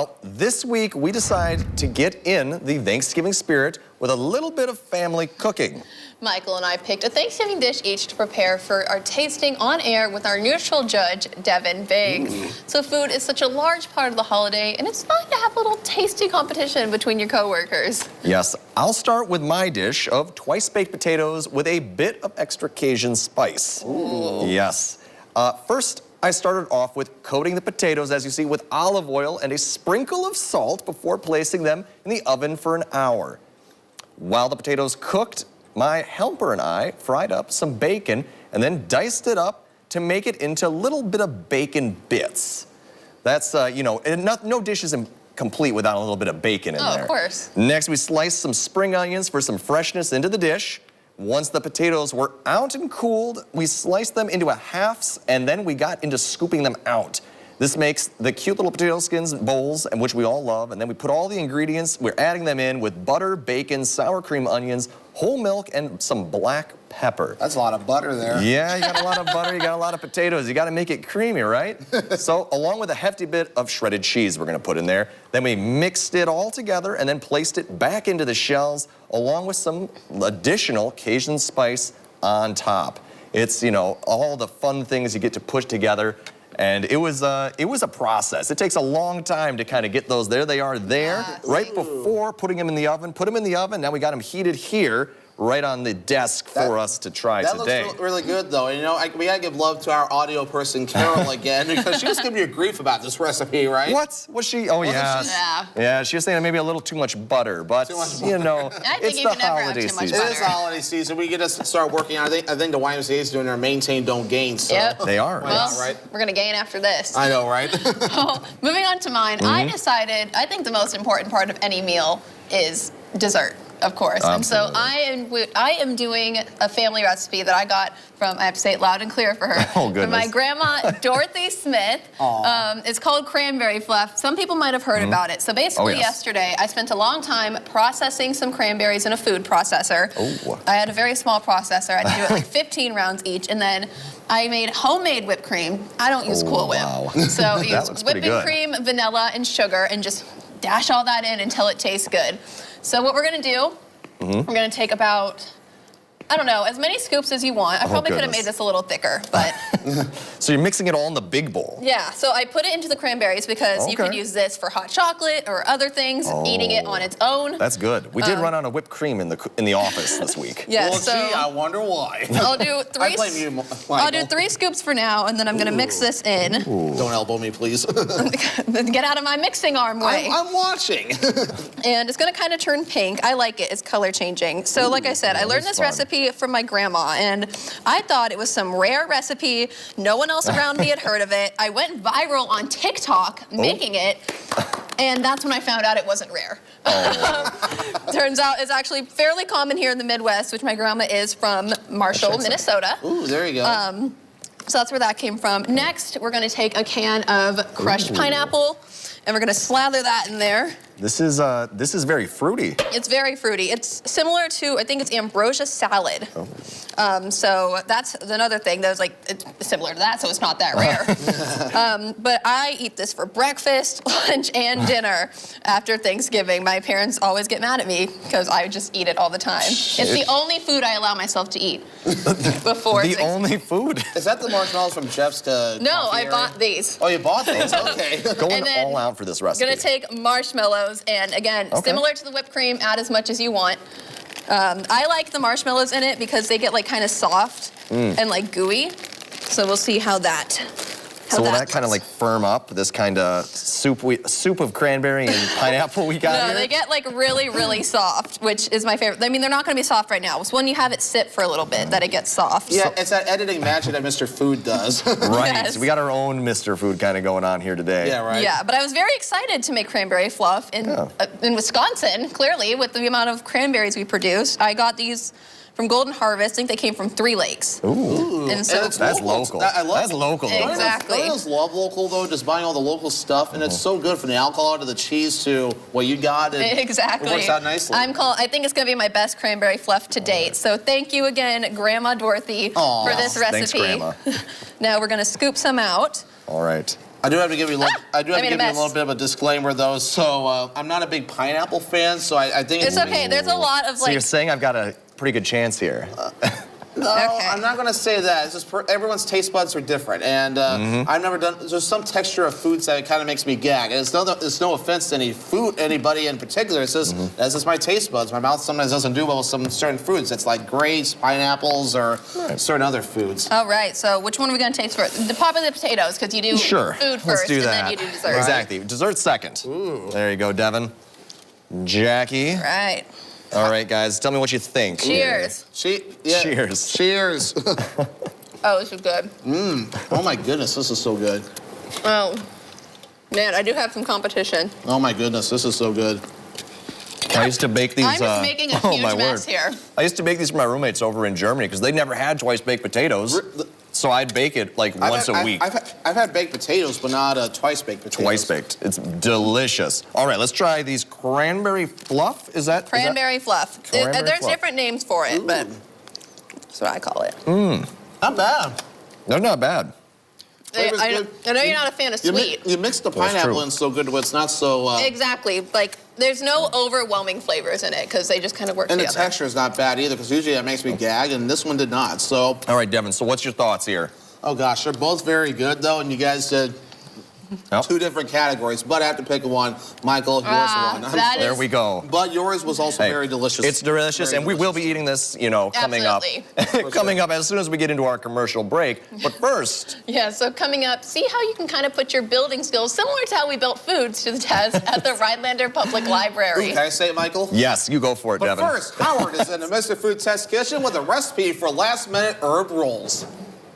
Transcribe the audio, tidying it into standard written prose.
Well, this week, we decide to get in the Thanksgiving spirit with a little bit of family cooking. Michael and I picked a Thanksgiving dish each to prepare for our tasting on air with our neutral judge, Devin Biggs. So food is such a large part of the holiday, and it's fun to have a little tasty competition between your coworkers. Yes, I'll start with my dish of twice-baked potatoes with a bit of extra Cajun spice. Ooh. Yes. First, I started off with coating the potatoes, as you see, with olive oil and a sprinkle of salt before placing them in the oven for an hour. While the potatoes cooked, my helper and I fried up some bacon and then diced it up to make it into a little bit of bacon bits. That's, you know, and no dish is complete without a little bit of bacon in there. Oh, of course. Next, we sliced some spring onions for some freshness into the dish. Once the potatoes were out and cooled, we sliced them into halves, and then we got into scooping them out. This makes the cute little potato skins bowls, and which we all love, and then we put all the ingredients, we're adding them in with butter, bacon, sour cream onions, whole milk, and some black pepper. That's a lot of butter there. Yeah, you got a lot of butter, you got a lot of potatoes, you got to make it creamy, right? So along with a hefty bit of shredded cheese we're going to put in there, then we mixed it all together and then placed it back into the shells along with some additional Cajun spice on top. It's, you know, all the fun things you get to push together. And it was a process. It takes a long time to kind of get those. There they are there, right before putting them in the oven. Put them in the oven. Now we got them heated here, right on the desk for us to try today. That looks really good, though. And, you know, we gotta give love to our audio person, Carol, again, because she was giving me grief about this recipe, right? What? Was she? Oh, yeah. Yeah, she was saying maybe a little too much butter, but, you know, it's the holiday season. It is the holiday season. We get to start working on it. I think the YMCA is doing their maintain, don't gain. So. Yep. They are. Well, right? We're going to gain after this. I know, right? Well, moving on to mine, I decided, I think the most important part of any meal is dessert. Of course. Absolutely. And so I am doing a family recipe that I got from, I have to say it loud and clear for her, oh, goodness. from my grandma, Dorothy Smith. It's called cranberry fluff. Some people might have heard about it. So basically yesterday, I spent a long time processing some cranberries in a food processor. Oh. I had a very small processor. I had to do it like 15 rounds each. And then I made homemade whipped cream. I don't use Cool Whip. Wow. So I use whipping good. cream, vanilla, and sugar, and just dash all that in until it tastes good. So what we're gonna do, we're gonna take about, I don't know, as many scoops as you want. I probably could have made this a little thicker, but. So you're mixing it all in the big bowl? Yeah, so I put it into the cranberries because you can use this for hot chocolate or other things, eating it on its own. That's good. We did run out of whipped cream in the office this week. Yeah, well, so gee, I wonder why. I'll do three. I blame you, Michael. I'll do 3 scoops for now, and then I'm gonna mix this in. Don't elbow me, please. Get out of my mixing arm way. I'm watching. And it's gonna kind of turn pink. I like it, it's color changing. So like I said, I learned this recipe from my grandma, and I thought it was some rare recipe. No one else around me had heard of it. I went viral on TikTok making it, and that's when I found out it wasn't rare. Turns out it's actually fairly common here in the Midwest, which my grandma is from Marshall, Minnesota. Ooh, there you go. So that's where that came from. Next, we're gonna take a can of crushed pineapple, and we're gonna slather that in there. This is very fruity. It's very fruity. It's similar to, I think it's ambrosia salad. So that's another thing that was like, it's similar to that, so it's not that rare. But I eat this for breakfast, lunch, and dinner after Thanksgiving. My parents always get mad at me because I just eat it all the time. It's the only food I allow myself to eat before The only food? Is that the marshmallows from Jeff's No, I bought these. Oh, you bought these? Okay. Going all out for this recipe. Gonna take marshmallows, and again, similar to the whipped cream, add as much as you want. I like the marshmallows in it because they get like kind of soft and like gooey. So we'll see how that. So will that kind of like firm up this kind of soup of cranberry and pineapple we got here? No, they get like really, really soft, which is my favorite. I mean, they're not going to be soft right now. It's when you have it sit for a little bit that it gets soft. Yeah, it's that editing magic that Mr. Food does. Right. Yes. We got our own Mr. Food kind of going on here today. Yeah, right. Yeah, but I was very excited to make cranberry fluff in Wisconsin, clearly, with the amount of cranberries we produce. I got these from Golden Harvest. I think they came from 3 Lakes. Ooh. And so that's local. I love That's local. Exactly. I just love local, though, just buying all the local stuff. And it's so good from the alcohol to the cheese to what you got. And exactly. It works out nicely. I think it's going to be my best cranberry fluff to date. So thank you again, Grandma Dorothy, for this recipe. Thanks, Grandma. Now we're going to scoop some out. All right. I do have to give you a little, I made a a mess. little bit of a disclaimer, though. So I'm not a big pineapple fan, so I think It's okay. There's a lot of So you're like. saying I've got a pretty good chance here. No, Okay. I'm not going to say that. It's just everyone's taste buds are different, and I've never done. There's some texture of foods that kind of makes me gag. And it's no offense to anybody in particular. It's just that's just my taste buds. My mouth sometimes doesn't do well with some certain foods. It's like grapes, pineapples, or certain other foods. All right. So which one are we gonna taste first? The pop of the potatoes, because you do Sure. food first, Let's do and that. then you do dessert. Exactly. Dessert second. Ooh. There you go, Devin. Jackie. Right. All right, guys. Tell me what you think. Cheers. Cheers. Cheers. Oh, this is good. Oh my goodness, this is so good. Oh, man, I do have some competition. Oh my goodness, this is so good. I used to bake these. I'm just making a oh, huge my mess word. here. I used to bake these for my roommates over in Germany because they never had twice baked potatoes. So I'd bake it like once a week. I've had baked potatoes, but not twice baked potatoes. Twice baked. It's delicious. All right, let's try these cranberry fluff. Is that Cranberry fluff. Cranberry There's fluff. different names for it, but that's what I call it. Not bad. They're not bad. Flavor's I good. know you're not a fan of You sweet. You mix the That's pineapple true. in so good, but it's not so. Exactly. Like, there's no overwhelming flavors in it because they just kind of work And the together. texture is not bad either, because usually that makes me gag, and this one did not. So, All right, Devin, so what's your thoughts here? oh gosh, they're both very good though, and you guys did Yep. two different categories. But I have to pick one. Michael, yours won. I'm that sorry. There we go. But yours was also Hey, very delicious. It's delicious, Very and we will be delicious. eating this, you know, coming Absolutely. up. coming up as soon as we get into our commercial break. But first, Yeah, so coming up, see how you can kind of put your building skills, similar to how we built foods, to the test at the Rhinelander Public Library. Ooh, can I say it, Michael? yes, you go for it, But Devin. first, Howard is in the Mr. Food Test Kitchen with a recipe for last-minute herb rolls.